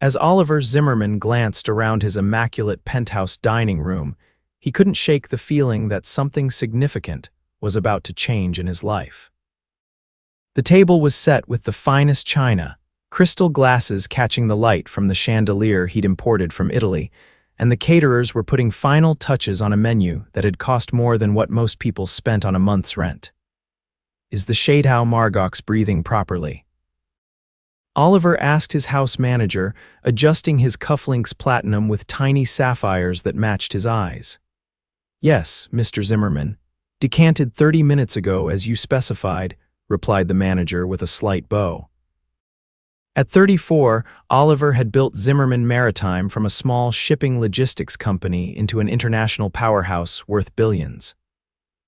As Oliver Zimmerman glanced around his immaculate penthouse dining room, he couldn't shake the feeling that something significant was about to change in his life. The table was set with the finest china, crystal glasses catching the light from the chandelier he'd imported from Italy, and the caterers were putting final touches on a menu that had cost more than what most people spent on a month's rent. "Is the Shadhow Margox breathing properly?" Oliver asked his house manager, adjusting his cufflinks platinum with tiny sapphires that matched his eyes. "Yes, Mr. Zimmerman. Decanted 30 minutes ago, as you specified," replied the manager with a slight bow. At 34, Oliver had built Zimmerman Maritime from a small shipping logistics company into an international powerhouse worth billions.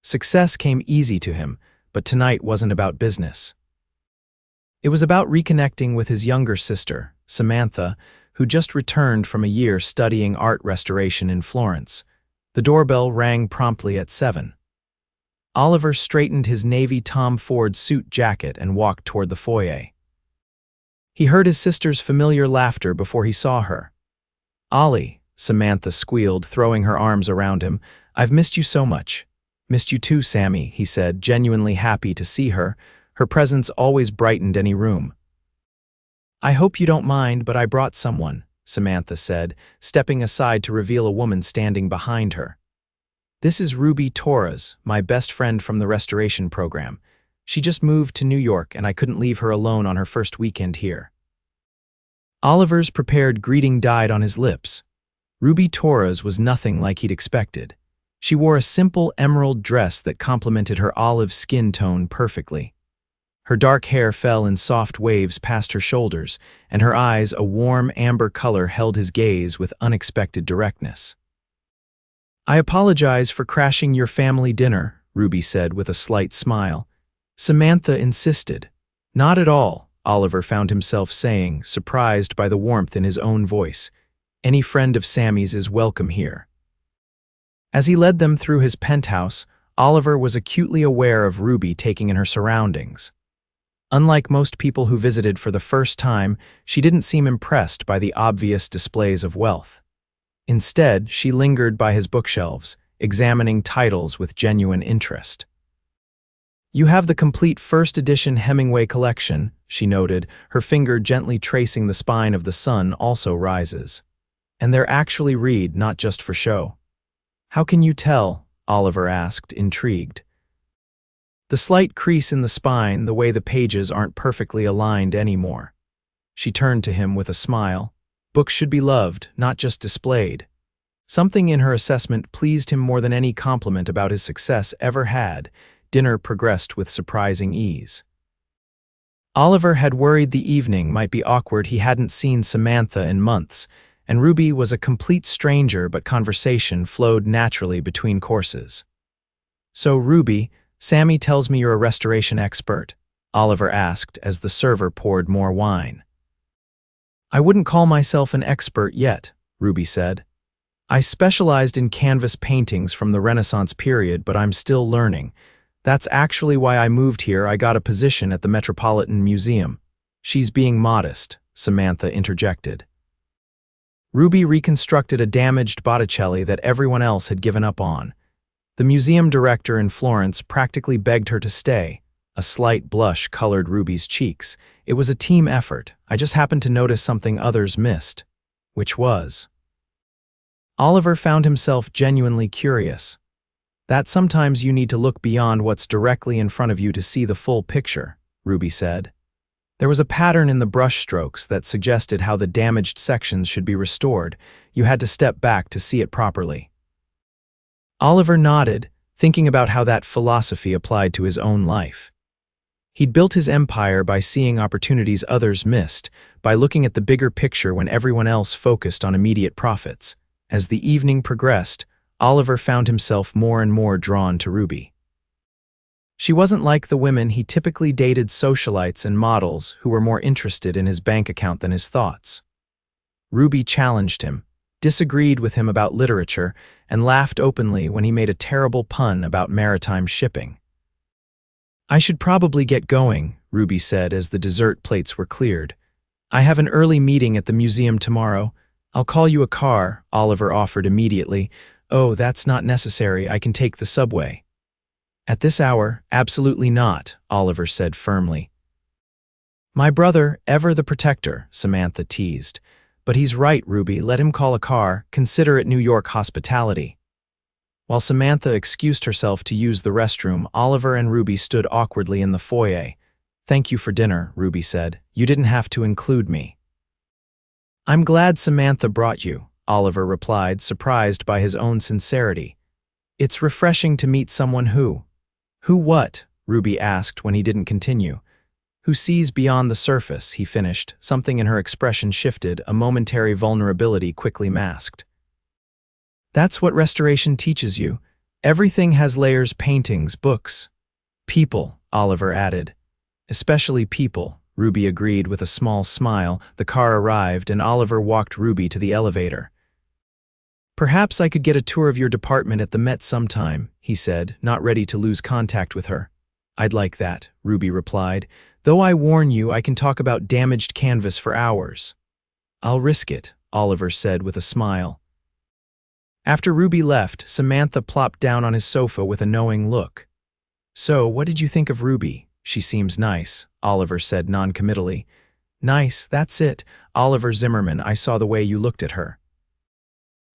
Success came easy to him, but tonight wasn't about business. It was about reconnecting with his younger sister, Samantha, who just returned from a year studying art restoration in Florence. The doorbell rang promptly at 7. Oliver straightened his navy Tom Ford suit jacket and walked toward the foyer. He heard his sister's familiar laughter before he saw her. "Ollie," Samantha squealed, throwing her arms around him, "I've missed you so much." "Missed you too, Sammy," he said, genuinely happy to see her. Her presence always brightened any room. "I hope you don't mind, but I brought someone," Samantha said, stepping aside to reveal a woman standing behind her. "This is Ruby Torres, my best friend from the restoration program. She just moved to New York, and I couldn't leave her alone on her first weekend here." Oliver's prepared greeting died on his lips. Ruby Torres was nothing like he'd expected. She wore a simple emerald dress that complemented her olive skin tone perfectly. Her dark hair fell in soft waves past her shoulders, and her eyes, a warm amber color, held his gaze with unexpected directness. "I apologize for crashing your family dinner," Ruby said with a slight smile. Samantha insisted. "Not at all," Oliver found himself saying, surprised by the warmth in his own voice. "Any friend of Sammy's is welcome here." As he led them through his penthouse, Oliver was acutely aware of Ruby taking in her surroundings. Unlike most people who visited for the first time, she didn't seem impressed by the obvious displays of wealth. Instead, she lingered by his bookshelves, examining titles with genuine interest. "You have the complete first-edition Hemingway collection," she noted, her finger gently tracing the spine of the sun also rises. "And they're actually read, not just for show." "How can you tell?" Oliver asked, intrigued. "The slight crease in the spine, the way the pages aren't perfectly aligned anymore." She turned to him with a smile. Books should be loved, not just displayed. Something in her assessment pleased him more than any compliment about his success ever had. Dinner progressed with surprising ease. Oliver had worried the evening might be awkward. He hadn't seen Samantha in months, and Ruby was a complete stranger, but conversation flowed naturally between courses. "So, Ruby, Sammy tells me you're a restoration expert," Oliver asked as the server poured more wine. "I wouldn't call myself an expert yet," Ruby said. "I specialized in canvas paintings from the Renaissance period, but I'm still learning. That's actually why I moved here. I got a position at the Metropolitan Museum." "She's being modest," Samantha interjected. Ruby reconstructed a damaged Botticelli that everyone else had given up on. The museum director in Florence practically begged her to stay. A slight blush colored Ruby's cheeks. "It was a team effort. I just happened to notice something others missed." "Which was?" Oliver found himself genuinely curious. "That sometimes you need to look beyond what's directly in front of you to see the full picture," Ruby said. There was a pattern in the brushstrokes that suggested how the damaged sections should be restored. You had to step back to see it properly. Oliver nodded, thinking about how that philosophy applied to his own life. He'd built his empire by seeing opportunities others missed, by looking at the bigger picture when everyone else focused on immediate profits. As the evening progressed, Oliver found himself more and more drawn to Ruby. She wasn't like the women he typically dated, socialites and models who were more interested in his bank account than his thoughts. Ruby challenged him, disagreed with him about literature, and laughed openly when he made a terrible pun about maritime shipping. "I should probably get going," Ruby said as the dessert plates were cleared. I have an early meeting at the museum tomorrow. I'll call you a car, Oliver offered immediately. Oh, that's not necessary. I can take the subway. At this hour, absolutely not, Oliver said firmly. My brother, ever the protector, Samantha teased. But he's right, Ruby. Let him call a car. Consider it New York hospitality. While Samantha excused herself to use the restroom, Oliver and Ruby stood awkwardly in the foyer. Thank you for dinner, Ruby said. You didn't have to include me. I'm glad Samantha brought you, Oliver replied, surprised by his own sincerity. It's refreshing to meet someone who what? Ruby asked when he didn't continue. Who sees beyond the surface, he finished. Something in her expression shifted, a momentary vulnerability quickly masked. That's what restoration teaches you. Everything has layers, paintings, books. People, Oliver added. Especially people, Ruby agreed with a small smile. The car arrived and Oliver walked Ruby to the elevator. Perhaps I could get a tour of your department at the Met sometime, he said, not ready to lose contact with her. I'd like that, Ruby replied. Though I warn you, I can talk about damaged canvas for hours. I'll risk it, Oliver said with a smile. After Ruby left, Samantha plopped down on his sofa with a knowing look. So, what did you think of Ruby? She seems nice, Oliver said non-committally. Nice, that's it, Oliver Zimmerman. I saw the way you looked at her.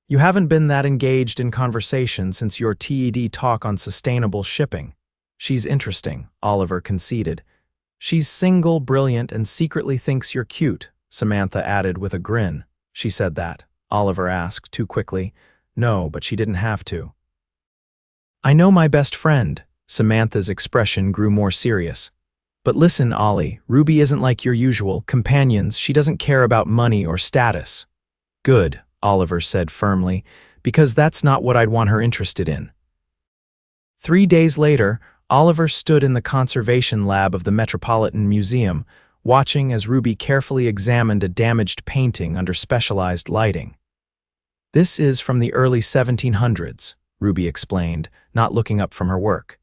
You haven't been that engaged in conversation since your TED talk on sustainable shipping. She's interesting, Oliver conceded. She's single, brilliant, and secretly thinks you're cute, Samantha added with a grin. She said that, Oliver asked too quickly. No, but she didn't have to. I know my best friend. Samantha's expression grew more serious. But listen, Ollie, Ruby isn't like your usual companions. She doesn't care about money or status. Good, Oliver said firmly, because that's not what I'd want her interested in. 3 days later, Oliver stood in the conservation lab of the Metropolitan Museum, watching as Ruby carefully examined a damaged painting under specialized lighting. This is from the early 1700s, Ruby explained, not looking up from her work.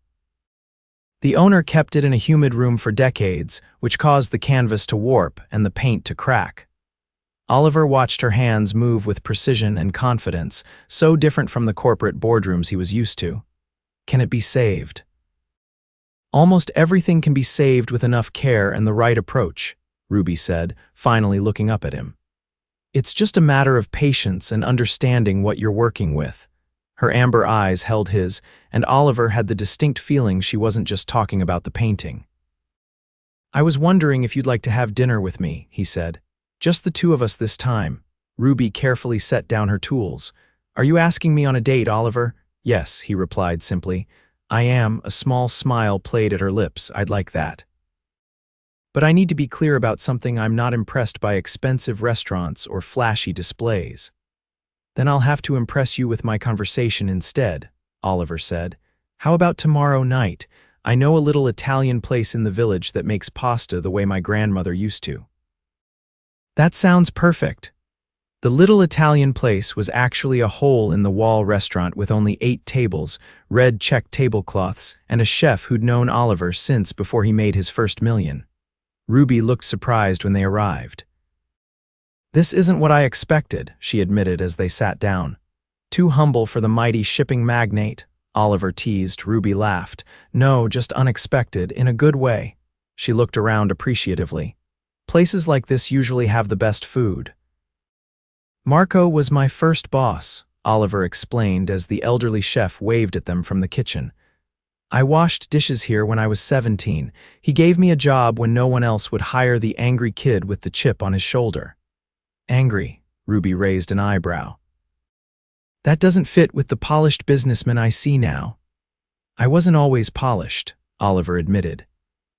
The owner kept it in a humid room for decades, which caused the canvas to warp and the paint to crack. Oliver watched her hands move with precision and confidence, so different from the corporate boardrooms he was used to. Can it be saved? Almost everything can be saved with enough care and the right approach, Ruby said, finally looking up at him. It's just a matter of patience and understanding what you're working with. Her amber eyes held his, and Oliver had the distinct feeling she wasn't just talking about the painting. I was wondering if you'd like to have dinner with me, he said. Just the two of us this time. Ruby carefully set down her tools. Are you asking me on a date, Oliver? Yes, he replied simply. I am. A small smile played at her lips. I'd like that. But I need to be clear about something. I'm not impressed by expensive restaurants or flashy displays. Then I'll have to impress you with my conversation instead, Oliver said. How about tomorrow night? I know a little Italian place in the village that makes pasta the way my grandmother used to. That sounds perfect. The little Italian place was actually a hole-in-the-wall restaurant with only 8 tables, red check tablecloths, and a chef who'd known Oliver since before he made his first million. Ruby looked surprised when they arrived. This isn't what I expected, she admitted as they sat down. Too humble for the mighty shipping magnate, Oliver teased. Ruby laughed. No, just unexpected, in a good way. She looked around appreciatively. Places like this usually have the best food. Marco was my first boss, Oliver explained as the elderly chef waved at them from the kitchen. I washed dishes here when I was 17. He gave me a job when no one else would hire the angry kid with the chip on his shoulder. Angry, Ruby raised an eyebrow. That doesn't fit with the polished businessman I see now. I wasn't always polished, Oliver admitted.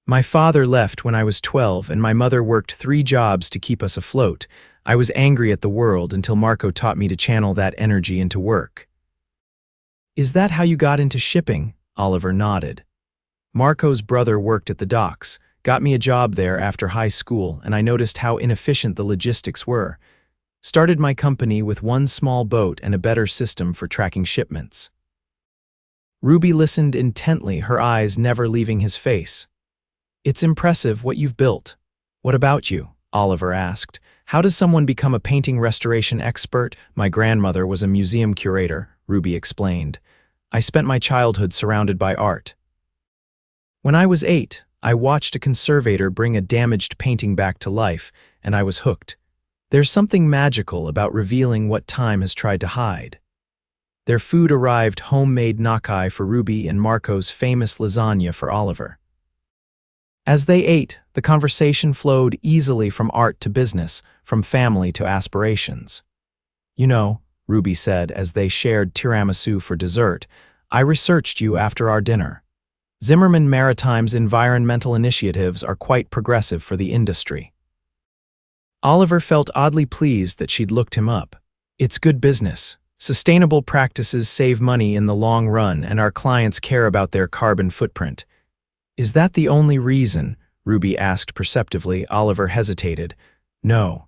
My father left when I was 12 and my mother worked 3 jobs to keep us afloat. I was angry at the world until Marco taught me to channel that energy into work. Is that how you got into shipping? Oliver nodded. Marco's brother worked at the docks, got me a job there after high school, and I noticed how inefficient the logistics were. Started my company with 1 small boat and a better system for tracking shipments. Ruby listened intently, her eyes never leaving his face. It's impressive what you've built. What about you? Oliver asked. How does someone become a painting restoration expert? My grandmother was a museum curator, Ruby explained. I spent my childhood surrounded by art. When I was 8, I watched a conservator bring a damaged painting back to life, and I was hooked. There's something magical about revealing what time has tried to hide. Their food arrived homemade gnocchi for Ruby and Marco's famous lasagna for Oliver. As they ate, the conversation flowed easily from art to business, from family to aspirations. You know, Ruby said as they shared tiramisu for dessert, I researched you after our dinner. Zimmerman Maritime's environmental initiatives are quite progressive for the industry. Oliver felt oddly pleased that she'd looked him up. It's good business. Sustainable practices save money in the long run, and our clients care about their carbon footprint. Is that the only reason? Ruby asked perceptively. Oliver hesitated. No.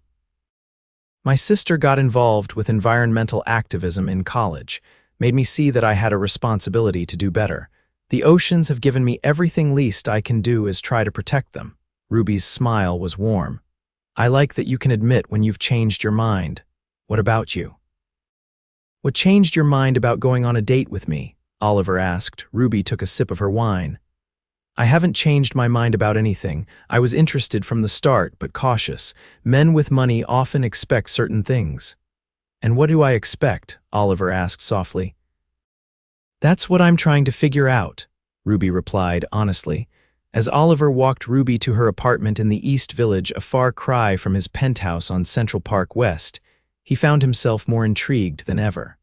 My sister got involved with environmental activism in college, made me see that I had a responsibility to do better. The oceans have given me everything. Least I can do is try to protect them. Ruby's smile was warm. I like that you can admit when you've changed your mind. What about you? What changed your mind about going on a date with me? Oliver asked. Ruby took a sip of her wine. I haven't changed my mind about anything. I was interested from the start, but cautious. Men with money often expect certain things. And what do I expect? Oliver asked softly. That's what I'm trying to figure out, Ruby replied honestly. As Oliver walked Ruby to her apartment in the East Village, a far cry from his penthouse on Central Park West, he found himself more intrigued than ever.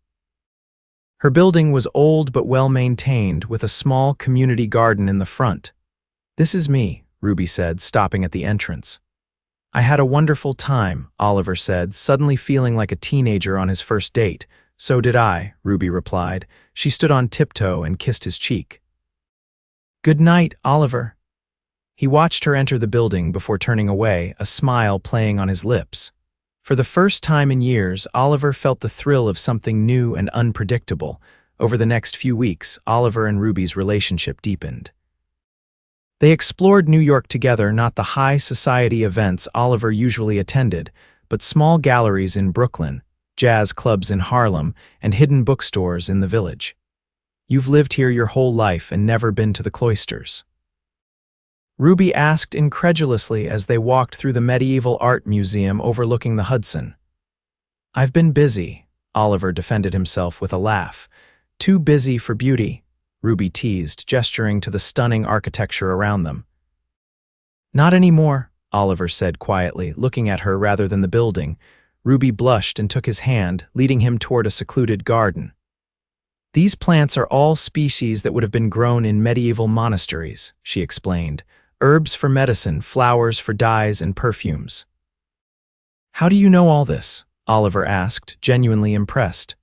Her building was old but well-maintained, with a small community garden in the front. This is me, Ruby said, stopping at the entrance. I had a wonderful time, Oliver said, suddenly feeling like a teenager on his first date. So did I, Ruby replied. She stood on tiptoe and kissed his cheek. Good night, Oliver. He watched her enter the building before turning away, a smile playing on his lips. For the first time in years, Oliver felt the thrill of something new and unpredictable. Over the next few weeks, Oliver and Ruby's relationship deepened. They explored New York together, not the high society events Oliver usually attended, but small galleries in Brooklyn, jazz clubs in Harlem, and hidden bookstores in the Village. You've lived here your whole life and never been to the cloisters? Ruby asked incredulously as they walked through the medieval art museum overlooking the Hudson. I've been busy, Oliver defended himself with a laugh. Too busy for beauty, Ruby teased, gesturing to the stunning architecture around them. Not anymore, Oliver said quietly, looking at her rather than the building. Ruby blushed and took his hand, leading him toward a secluded garden. These plants are all species that would have been grown in medieval monasteries, she explained. Herbs for medicine, flowers for dyes and perfumes. How do you know all this? Oliver asked, genuinely impressed.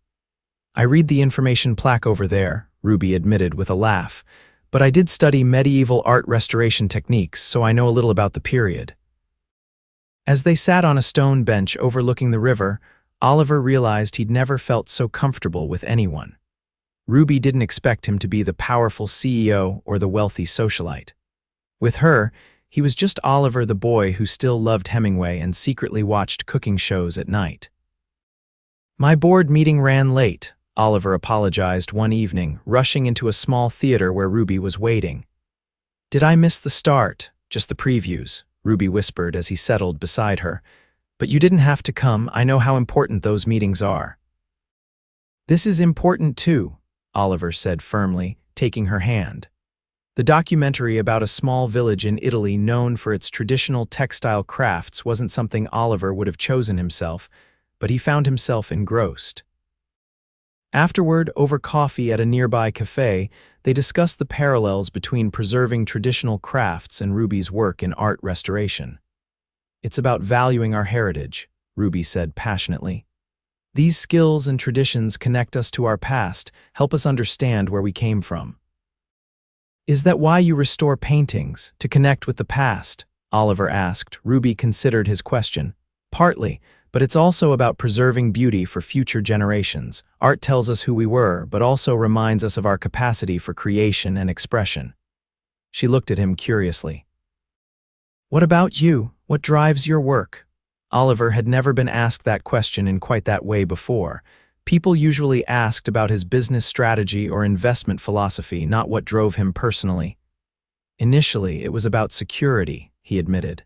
I read the information plaque over there, Ruby admitted with a laugh, but I did study medieval art restoration techniques, so I know a little about the period. As they sat on a stone bench overlooking the river, Oliver realized he'd never felt so comfortable with anyone. Ruby didn't expect him to be the powerful CEO or the wealthy socialite. With her, he was just Oliver, the boy who still loved Hemingway and secretly watched cooking shows at night. My board meeting ran late, Oliver apologized one evening, rushing into a small theater where Ruby was waiting. Did I miss the start? Just the previews, Ruby whispered as he settled beside her. But you didn't have to come. I know how important those meetings are. This is important too, Oliver said firmly, taking her hand. The documentary about a small village in Italy known for its traditional textile crafts wasn't something Oliver would have chosen himself, but he found himself engrossed. Afterward, over coffee at a nearby cafe, they discussed the parallels between preserving traditional crafts and Ruby's work in art restoration. It's about valuing our heritage, Ruby said passionately. These skills and traditions connect us to our past, help us understand where we came from. Is that why you restore paintings, to connect with the past? Oliver asked. Ruby considered his question. Partly, but it's also about preserving beauty for future generations. Art tells us who we were, but also reminds us of our capacity for creation and expression. She looked at him curiously. What about you? What drives your work? Oliver had never been asked that question in quite that way before. People usually asked about his business strategy or investment philosophy, not what drove him personally. Initially, it was about security, he admitted.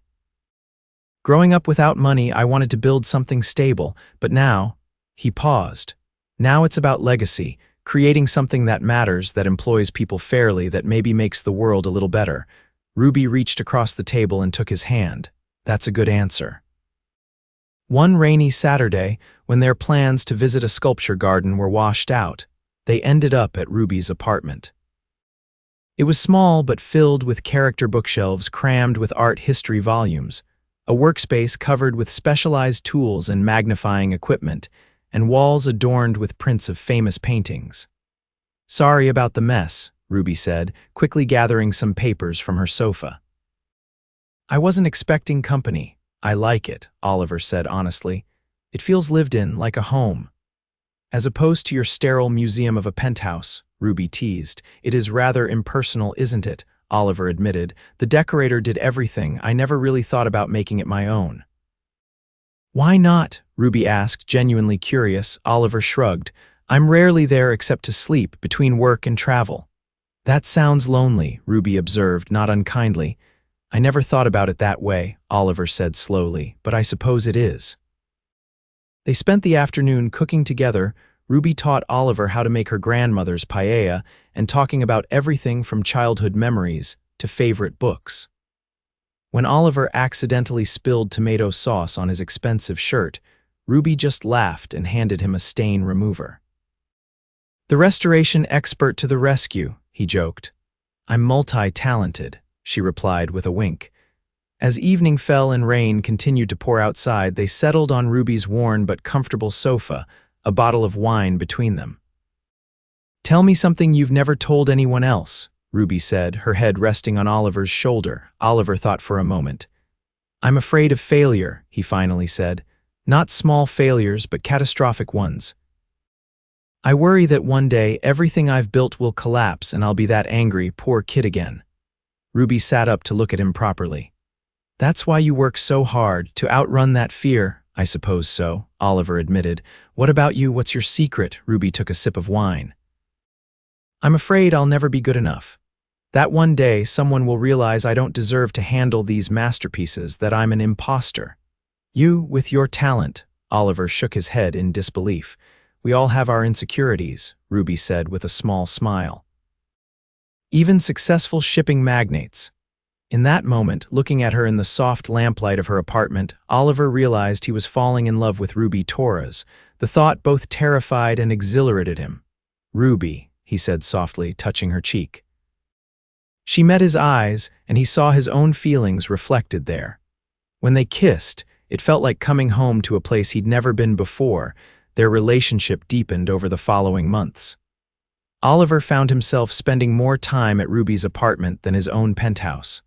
Growing up without money, I wanted to build something stable, but now, he paused. Now it's about legacy, creating something that matters, that employs people fairly, that maybe makes the world a little better. Ruby reached across the table and took his hand. That's a good answer. One rainy Saturday, when their plans to visit a sculpture garden were washed out, they ended up at Ruby's apartment. It was small but filled with character bookshelves crammed with art history volumes, a workspace covered with specialized tools and magnifying equipment, and walls adorned with prints of famous paintings. "Sorry about the mess," Ruby said, quickly gathering some papers from her sofa. "I wasn't expecting company. I like it," Oliver said honestly. "It feels lived in, like a home." "As opposed to your sterile museum of a penthouse," Ruby teased. "It is rather impersonal, isn't it?" Oliver admitted. "The decorator did everything. I never really thought about making it my own." "Why not?" Ruby asked, genuinely curious. Oliver shrugged. "I'm rarely there except to sleep, between work and travel." "That sounds lonely," Ruby observed, not unkindly. "I never thought about it that way," Oliver said slowly, "but I suppose it is." They spent the afternoon cooking together. Ruby taught Oliver how to make her grandmother's paella, and talking about everything from childhood memories to favorite books. When Oliver accidentally spilled tomato sauce on his expensive shirt, Ruby just laughed and handed him a stain remover. "The restoration expert to the rescue," he joked. "I'm multi-talented," she replied with a wink. As evening fell and rain continued to pour outside, they settled on Ruby's worn but comfortable sofa, a bottle of wine between them. "Tell me something you've never told anyone else," Ruby said, her head resting on Oliver's shoulder. Oliver thought for a moment. "I'm afraid of failure," he finally said. "Not small failures, but catastrophic ones. I worry that one day everything I've built will collapse and I'll be that angry, poor kid again." Ruby sat up to look at him properly. "That's why you work so hard, to outrun that fear." "I suppose so," Oliver admitted. "What about you? What's your secret?" Ruby took a sip of wine. "I'm afraid I'll never be good enough. That one day someone will realize I don't deserve to handle these masterpieces, that I'm an imposter." "You, with your talent," Oliver shook his head in disbelief. "We all have our insecurities," Ruby said with a small smile. "Even successful shipping magnates." In that moment, looking at her in the soft lamplight of her apartment, Oliver realized he was falling in love with Ruby Torres. The thought both terrified and exhilarated him. "Ruby," he said softly, touching her cheek. She met his eyes, and he saw his own feelings reflected there. When they kissed, it felt like coming home to a place he'd never been before. Their relationship deepened over the following months. Oliver found himself spending more time at Ruby's apartment than his own penthouse.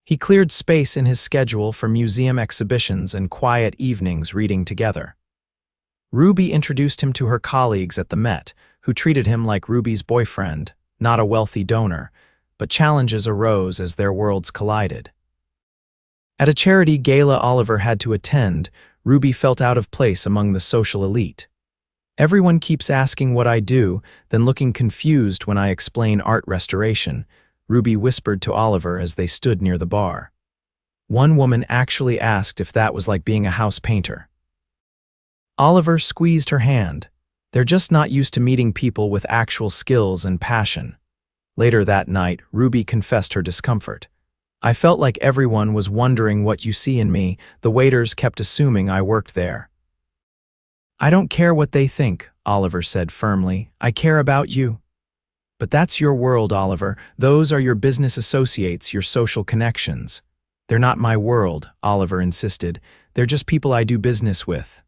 He cleared space in his schedule for museum exhibitions and quiet evenings reading together. Ruby introduced him to her colleagues at the Met, who treated him like Ruby's boyfriend, not a wealthy donor, but challenges arose as their worlds collided. At a charity gala Oliver had to attend, Ruby felt out of place among the social elite. "Everyone keeps asking what I do, then looking confused when I explain art restoration," Ruby whispered to Oliver as they stood near the bar. One woman actually asked if that was like being a house painter. Oliver squeezed her hand. They're just not used to meeting people with actual skills and passion. Later that night, Ruby confessed her discomfort. "I felt like everyone was wondering what you see in me. The waiters kept assuming I worked there." "I don't care what they think," Oliver said firmly. "I care about you." "But that's your world, Oliver. Those are your business associates, your social connections." "They're not my world," Oliver insisted. "They're just people I do business with."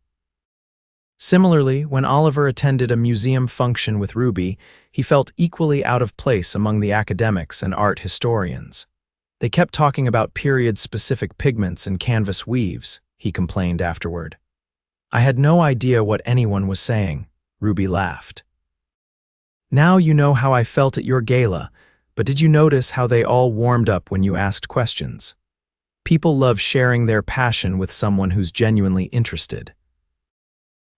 Similarly, when Oliver attended a museum function with Ruby, he felt equally out of place among the academics and art historians. "They kept talking about period-specific pigments and canvas weaves," he complained afterward. "I had no idea what anyone was saying," Ruby laughed. "Now you know how I felt at your gala, but did you notice how they all warmed up when you asked questions?" People love sharing their passion with someone who's genuinely interested.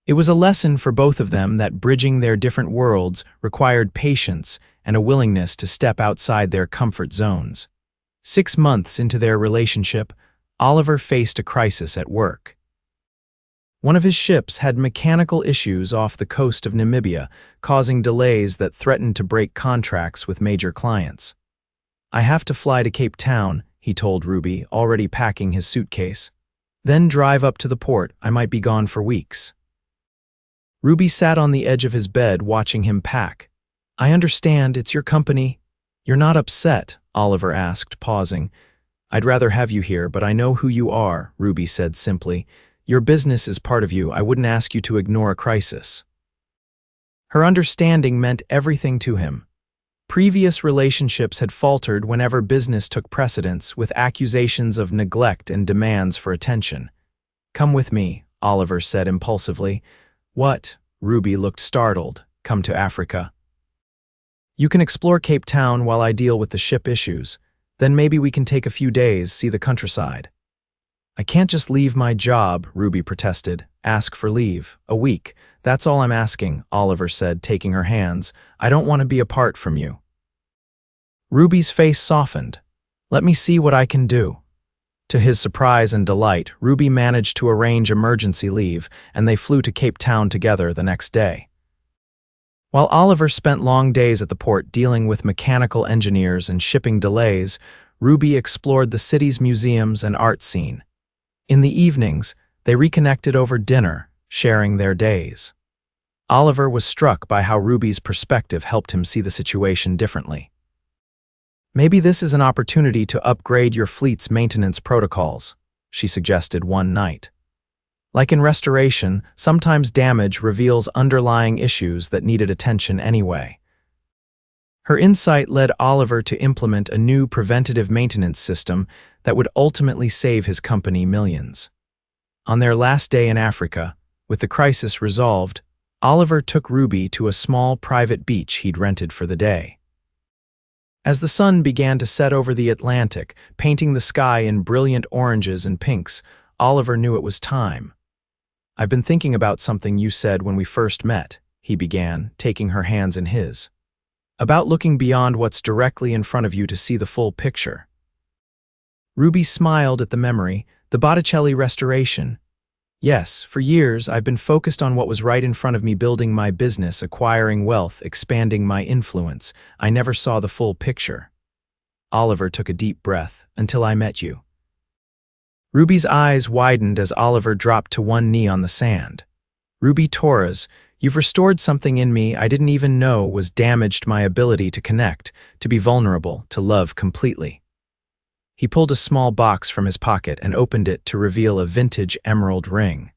It was a lesson for both of them that bridging their different worlds required patience and a willingness to step outside their comfort zones. 6 months into their relationship, Oliver faced a crisis at work. One of his ships had mechanical issues off the coast of Namibia, causing delays that threatened to break contracts with major clients. "I have to fly to Cape Town," he told Ruby, already packing his suitcase. "Then drive up to the port. I might be gone for weeks." Ruby sat on the edge of his bed watching him pack. "I understand, it's your company." "You're not upset?" Oliver asked, pausing. "I'd rather have you here, but I know who you are," Ruby said simply. "Your business is part of you. I wouldn't ask you to ignore a crisis." Her understanding meant everything to him. Previous relationships had faltered whenever business took precedence, with accusations of neglect and demands for attention. "Come with me," Oliver said impulsively. "What?" Ruby looked startled. "Come to Africa. You can explore Cape Town while I deal with the ship issues. Then maybe we can take a few days, see the countryside." "I can't just leave my job," Ruby protested. "Ask for leave. A week. That's all I'm asking," Oliver said, taking her hands. "I don't want to be apart from you." Ruby's face softened. "Let me see what I can do." To his surprise and delight, Ruby managed to arrange emergency leave, and they flew to Cape Town together the next day. While Oliver spent long days at the port dealing with mechanical engineers and shipping delays, Ruby explored the city's museums and art scene. In the evenings, they reconnected over dinner, sharing their days. Oliver was struck by how Ruby's perspective helped him see the situation differently. "Maybe this is an opportunity to upgrade your fleet's maintenance protocols," she suggested one night. "Like in restoration, sometimes damage reveals underlying issues that needed attention anyway." Her insight led Oliver to implement a new preventative maintenance system that would ultimately save his company millions. On their last day in Africa, with the crisis resolved, Oliver took Ruby to a small private beach he'd rented for the day. As the sun began to set over the Atlantic, painting the sky in brilliant oranges and pinks, Oliver knew it was time. "I've been thinking about something you said when we first met," he began, taking her hands in his. "About looking beyond what's directly in front of you to see the full picture." Ruby smiled at the memory. "The Botticelli restoration. Yes, for years I've been focused on what was right in front of me, building my business, acquiring wealth, expanding my influence. I never saw the full picture." Oliver took a deep breath. "Until I met you." Ruby's eyes widened as Oliver dropped to one knee on the sand. "Ruby Torres, you've restored something in me I didn't even know was damaged, my ability to connect, to be vulnerable, to love completely." He pulled a small box from his pocket and opened it to reveal a vintage emerald ring.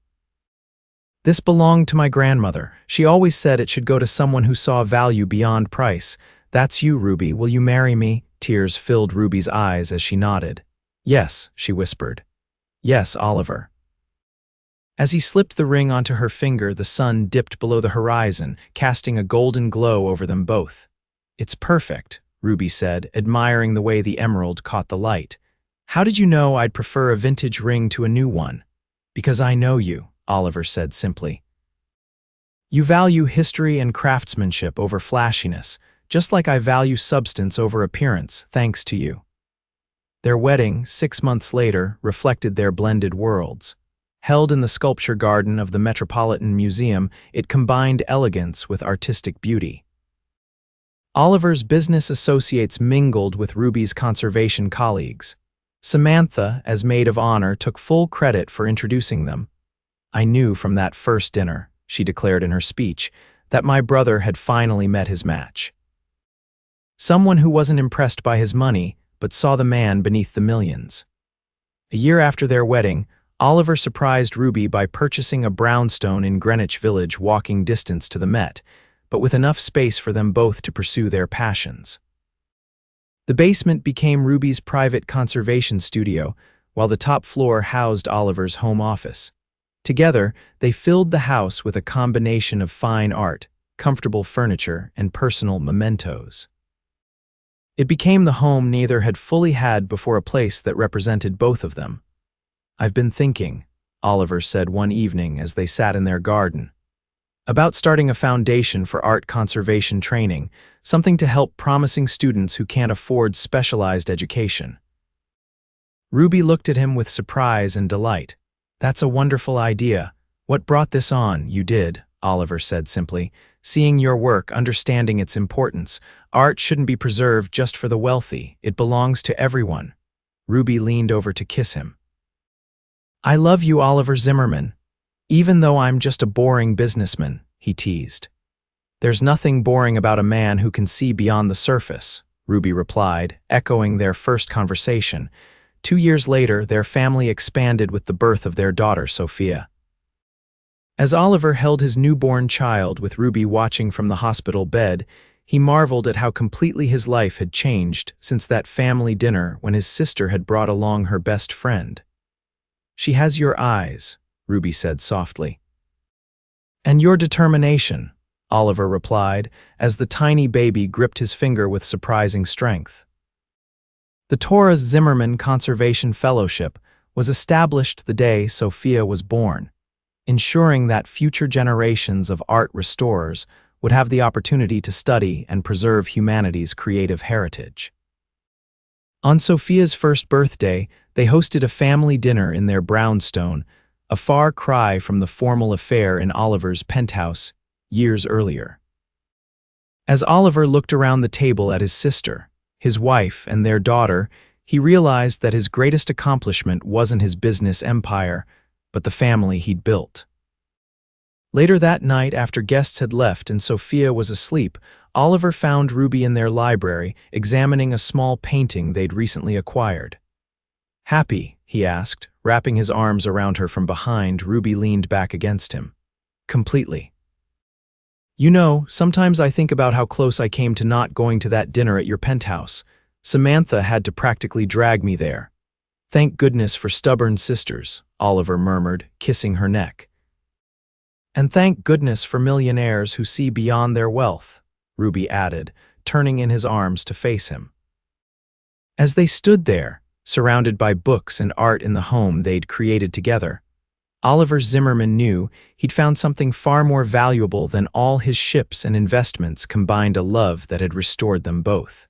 "This belonged to my grandmother. She always said it should go to someone who saw value beyond price. That's you, Ruby. Will you marry me?" Tears filled Ruby's eyes as she nodded. "Yes," she whispered. "Yes, Oliver." As he slipped the ring onto her finger, the sun dipped below the horizon, casting a golden glow over them both. "It's perfect," Ruby said, admiring the way the emerald caught the light. "How did you know I'd prefer a vintage ring to a new one?" "Because I know you," Oliver said simply. "You value history and craftsmanship over flashiness, just like I value substance over appearance, thanks to you." Their wedding, 6 months later, reflected their blended worlds. Held in the sculpture garden of the Metropolitan Museum, it combined elegance with artistic beauty. Oliver's business associates mingled with Ruby's conservation colleagues. Samantha, as maid of honor, took full credit for introducing them. "I knew from that first dinner," she declared in her speech, "that my brother had finally met his match. Someone who wasn't impressed by his money, but saw the man beneath the millions." A year after their wedding, Oliver surprised Ruby by purchasing a brownstone in Greenwich Village, walking distance to the Met, but with enough space for them both to pursue their passions. The basement became Ruby's private conservation studio, while the top floor housed Oliver's home office. Together, they filled the house with a combination of fine art, comfortable furniture, and personal mementos. It became the home neither had fully had before, a place that represented both of them. "I've been thinking," Oliver said one evening as they sat in their garden, "about starting a foundation for art conservation training, something to help promising students who can't afford specialized education." Ruby looked at him with surprise and delight. "That's a wonderful idea. What brought this on? You did," Oliver said simply. "Seeing your work, understanding its importance. Art shouldn't be preserved just for the wealthy. It belongs to everyone." Ruby leaned over to kiss him. "I love you, Oliver Zimmerman. Even though I'm just a boring businessman," he teased. "There's nothing boring about a man who can see beyond the surface," Ruby replied, echoing their first conversation. 2 years later, their family expanded with the birth of their daughter, Sophia. As Oliver held his newborn child with Ruby watching from the hospital bed, he marveled at how completely his life had changed since that family dinner when his sister had brought along her best friend. "She has your eyes," Ruby said softly. "And your determination," Oliver replied, as the tiny baby gripped his finger with surprising strength. The Torah Zimmerman Conservation Fellowship was established the day Sophia was born, ensuring that future generations of art restorers would have the opportunity to study and preserve humanity's creative heritage. On Sophia's first birthday, they hosted a family dinner in their brownstone, a far cry from the formal affair in Oliver's penthouse years earlier. As Oliver looked around the table at his sister, his wife, and their daughter, he realized that his greatest accomplishment wasn't his business empire, but the family he'd built. Later that night, after guests had left and Sophia was asleep, Oliver found Ruby in their library, examining a small painting they'd recently acquired. "Happy?" he asked, wrapping his arms around her from behind. Ruby leaned back against him. "Completely. You know, sometimes I think about how close I came to not going to that dinner at your penthouse. Samantha had to practically drag me there." "Thank goodness for stubborn sisters," Oliver murmured, kissing her neck. "And thank goodness for millionaires who see beyond their wealth," Ruby added, turning in his arms to face him. As they stood there, surrounded by books and art in the home they'd created together, Oliver Zimmerman knew he'd found something far more valuable than all his ships and investments combined, a love that had restored them both.